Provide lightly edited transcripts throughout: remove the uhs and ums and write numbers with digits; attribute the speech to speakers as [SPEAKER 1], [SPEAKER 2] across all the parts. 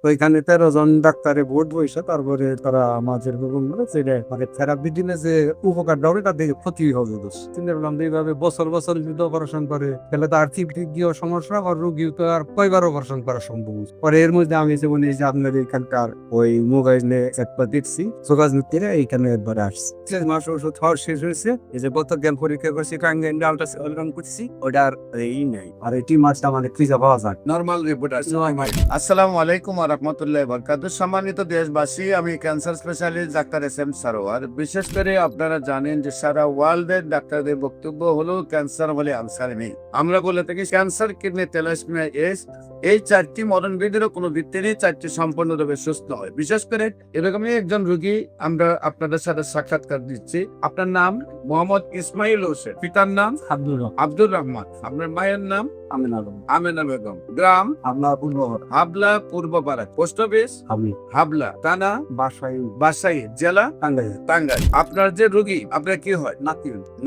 [SPEAKER 1] ওইখানে 13 জন ডাক্তারে ভোট বইসা তারপরে তারা আমাদের মানে থেরাপি দিলে যে উপকারটা হবে তার দিকে ক্ষতি হবে দোষ চিন্তা করলাম যে এইভাবে বছর বছর যদি অপারেশন করে তাহলে তো আর্থিক দিক দিয়েও সমস্যা আর রোগীও তো আর কয়বার অপারেশন করা সম্ভব পরে এর মধ্যে আমি যেমন এই যে আপনার এখানকার ওই মোবাইলে একবার দেখছি যোগাযোগ করে এইখানে একবার আসছি 6 মাস ওষুধ খাওয়া শেষ হয়েছে এই যে গত জ্ঞান পরীক্ষা করছি আলট্রাসাউন্ড করছি ওটার এই নেই আর এই টিমারটা মানে ফ্রিজে পাওয়া যায়
[SPEAKER 2] নরমাল রিপোর্ট আছে। আসসালামু আলাইকুম ওয়া রাহমাতুল্লাহি ওয়া বারাকাতুহু। সম্মানিত দেশবাসী, আমি cancer specialist doctor S M Sarwar. বিশেষ করে আপনারা জানেন যে সারা ওয়ার্ল্ডের ডাক্তারদের বক্তব্য হলো ক্যান্সার হলে আনসার নেই। আমরা বলে থাকি ক্যান্সার, কিডনি, থ্যালাসেমিয়া, এইডস, এই 4টি মরণ ব্যাধিরও কোনো ভিত্তি নেই, 4টি সম্পূর্ণভাবে সুস্থ হয়। বিশেষ করে এরকমই একজন রোগী আমরা আপনাদের সাথে সাক্ষাৎকার দিচ্ছি। আপনার নাম মোহাম্মদ ইসমাইল হোসেন, পিতার নাম আব্দুর রহমান, আপনার মায়ের নাম আমেনা বেগম, গ্রাম হাবলা পূর্বপাড়া, পোস্ট অফিস হাবলা, থানা বাসাই, জেলা টাঙ্গাইল। আপনার যে রোগী, আপনার কি হয়?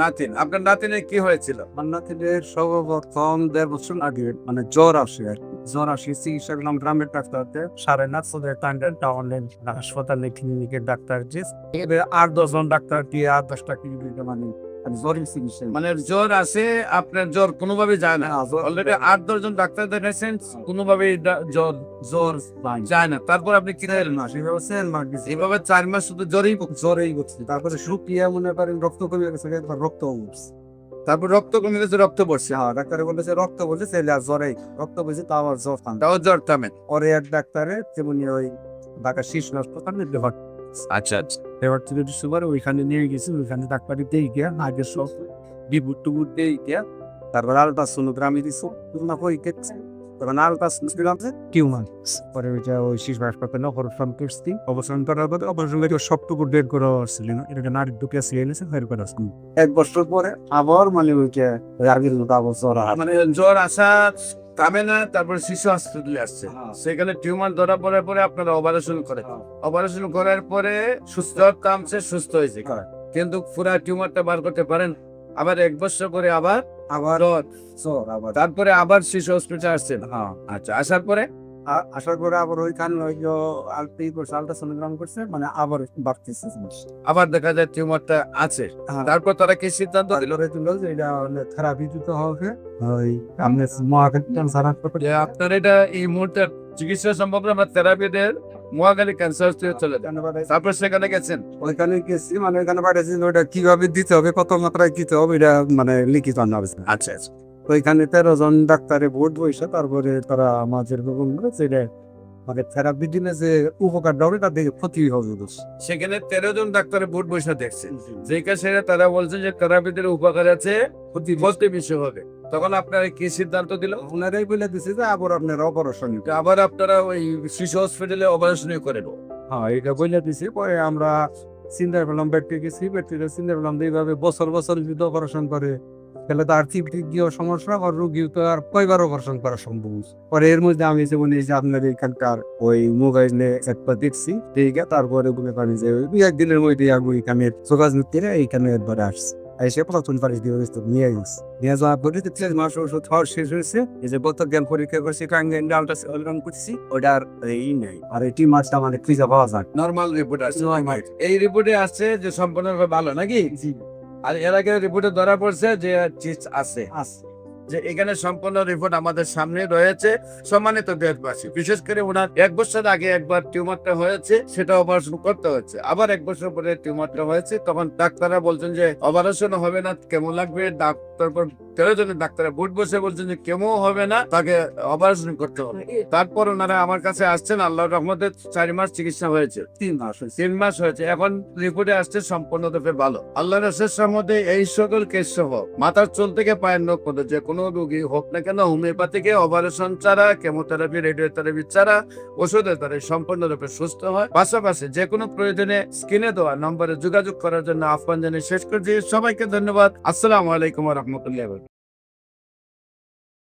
[SPEAKER 2] নাতিন। আপনার নাতিনের কি হয়েছিল?
[SPEAKER 1] আমার নাতিনের সর্বপ্রথম 1.5 বছর আগে মানে জ্বর আসে আর কি। জ্বর আসে চিকিৎসা করলাম গ্রামের ডাক্তারতে, 9.5 টাঙ্গাইল টাউনের হাসপাতালে ক্লিনিকের ডাক্তার যে 8-10 জন ডাক্তার দিয়ে 8-10টা ক্লিনিকে মানে জ্বরের চিকিৎসা
[SPEAKER 2] মানে জ্বর আসে, আপনার জ্বর কোনোভাবে যায় না। অলরেডি 8-10 জন ডাক্তার দেখাইছেন, কোনোভাবে জ্বর যায় না। তারপর আপনি কি করলেন? এইভাবে 4 মাস শুধু জ্বরেই
[SPEAKER 1] করছে। তারপরে শুকিয়ে মনে করেন রক্ত কমে গেছে, রক্ত উঠছে।
[SPEAKER 2] তারপর রক্ত কমে গেছে, রক্ত পড়ছে।
[SPEAKER 1] হ্যাঁ, ডাক্তারে বলেছে রক্ত বলছে ছেলে আর জ্বরেই রক্ত বলছে, তাও আবার জ্বর থামে,
[SPEAKER 2] তাও জ্বর থামে।
[SPEAKER 1] পরে এক ডাক্তারে যেমন ওই ঢাকা শিশু হাসপাতালে
[SPEAKER 2] আচ্ছা আচ্ছা।
[SPEAKER 1] এবার থেকে সুবার ওইখানে নিয়ে গেছি, ওইখানে ডাক্তারি দিয়ে গিয়া আগে সব বিভুট টুবুট দিয়ে গিয়া তারপর আলট্রাসোনোগ্রামে দিছো না কই কেটে তখন আলট্রাসোনোগ্রাম টিউমার পরে ওইটা ওই শিশু হাসপাতালে অপারেশন করছি। অপারেশন করার পরে অপারেশন করে সবটুকু ডেড করা হচ্ছিল না, এটা নারী ঢুকে আসি এনেছে ফের করে আসছি 1 বছর পরে আবার মানে ওইটা আগের মতো আবার জ্বর
[SPEAKER 2] মানে জ্বর আসা থামে না। তারপর শিশু হসপিটালে আসছে, সেখানে টিউমার ধরা পড়ার পরে আপনারা অপারেশন করে, অপারেশন করার পরে জ্বর থামছে, সুস্থ হয়েছে, কিন্তু পুরা টিউমারটা বার করতে পারেন। আবার 1 বছর পরে আবার
[SPEAKER 1] জ্বর আবার
[SPEAKER 2] তারপরে আবার শিশু হসপিটাল আসছেন। আচ্ছা, আসার পরে
[SPEAKER 1] আবার ওইখানে ওই আলট্রাসোনোগ্রাম করছে মানে আবার বাড়তেছে,
[SPEAKER 2] আবার দেখা যায় টিউমারটা আছে। তারপর তারা কি সিদ্ধান্ত দিল?
[SPEAKER 1] যে এটা থেরাপি দিতে হবে, ওই আপনি মহাখালী ক্যান্সার হাসপাতাল
[SPEAKER 2] যে আপনার এটা এই মুহূর্তে চিকিৎসা সম্ভব না, আমরা থেরাপি দিয়ে মহাখালী ক্যান্সার হসপিটালে চলে যান। তারপর সেখানে গেছেন,
[SPEAKER 1] ওইখানে গেছি মানে ওইখানে পাঠাইছি, ওইটা কিভাবে দিতে হবে, কত মাত্রায় দিতে হবে এটা মানে লিখিত আনা হবে।
[SPEAKER 2] আচ্ছা আচ্ছা।
[SPEAKER 1] ওইখানে 13 জন ডাক্তারে ভোট বইসা তারপরে তারা আমাদের যে মানে থেরাপি দিলে যে উপকারটা হবে তার দিকে ক্ষতি হবে দোষ।
[SPEAKER 2] সেখানে 13 জন ডাক্তারের বোর্ড বসে দেখছেন, যে কাছে তারা বলছে যে থেরাপিদের উপকার আছে, ক্ষতি বেশি হবে। তখন আপনারা কি সিদ্ধান্ত দিল?
[SPEAKER 1] ওনারাই বলে দিছে যে আবার আপনারা অপারেশন,
[SPEAKER 2] আবার আপনারা ওই শিশু হসপিটালে অপারেশন করেন।
[SPEAKER 1] হ্যাঁ, এটা বলে দিছে। পরে আমরা চিন্তা করলাম, ব্যক্তি গেছি, ব্যক্তিরা চিন্তা করলাম এইভাবে বছর বছর যদি অপারেশন করে তাহলে তো আর্থিক দিক দিয়েও সমস্যা আর রোগীও তো আর কয়বার অপারেশন করা সম্ভব। পরে এর মধ্যে আমি যেমন এই যে আপনার এখানকার ওই মোবাইলে একবার দেখছি, তারপরে বলে পারি যে ওই একদিনের মধ্যে আমি এখানে যোগাযোগ করে এইখানে একবার আসছি, এসে প্রথম পারিশ দিয়ে নিয়ে গেছি। নিয়ে যাওয়ার পরে 6 মাস ওষুধ খাওয়া শেষ হয়েছে। এই যে গত জ্ঞান পরীক্ষা করছি আলট্রাসাউন্ড করছি, ওটার এই নেই আর এই টিমারটা মানে ফ্রিজে পাওয়া যায়।
[SPEAKER 2] নরমাল রিপোর্ট আছে, এই রিপোর্টে আসছে যে সম্পূর্ণভাবে ভালো নাকি? আর এর আগে রিপোর্টে ধরা পড়ছে যে আছে, যে এখানে সম্পূর্ণ রিপোর্ট আমাদের সামনে রয়েছে। সম্মানিত দেশবাসী, বিশেষ করে ওনার 1 বছর আগে একবার টিউমারটা হয়েছে, সেটা অপারেশন করতে হচ্ছে। আবার 1 বছর পরে টিউমারটা হয়েছে, তখন ডাক্তাররা বলছেন যে অপারেশন হবে না, কেমন লাগবে। তারপর 13 জনের ডাক্তার বুট বসে বলছেন যে কেমন হবে না, তাকে অপারেশন করতে হবে। তারপর ওনারা আমার কাছে আসছেন, আল্লাহর রহমতে 4 মাস চিকিৎসা হয়েছে, 3 মাস হয়েছে। এখন রিপোর্টে আসছে সম্পূর্ণরূপে ভালো। আল্লাহর শেষ মধ্যে এই সকল কেস সহ মাথার চুল থেকে পায়ের নখ পর্যন্ত যে কোনো রোগী হোক না কেন, হোমিওপ্যাথিকে অপারেশন ছাড়া, কেমোথেরাপি, রেডিওথেরাপি ছাড়া, ওষুধের দ্বারা সম্পূর্ণরূপে সুস্থ হয়। পাশাপাশি যে কোনো প্রয়োজনে স্ক্রিনে দেওয়া নম্বরে যোগাযোগ করার জন্য আহ্বান জানিয়ে শেষ করছি। সবাইকে ধন্যবাদ। আসসালামু আলাইকুম ওয়া রাহমাতুল্লাহি।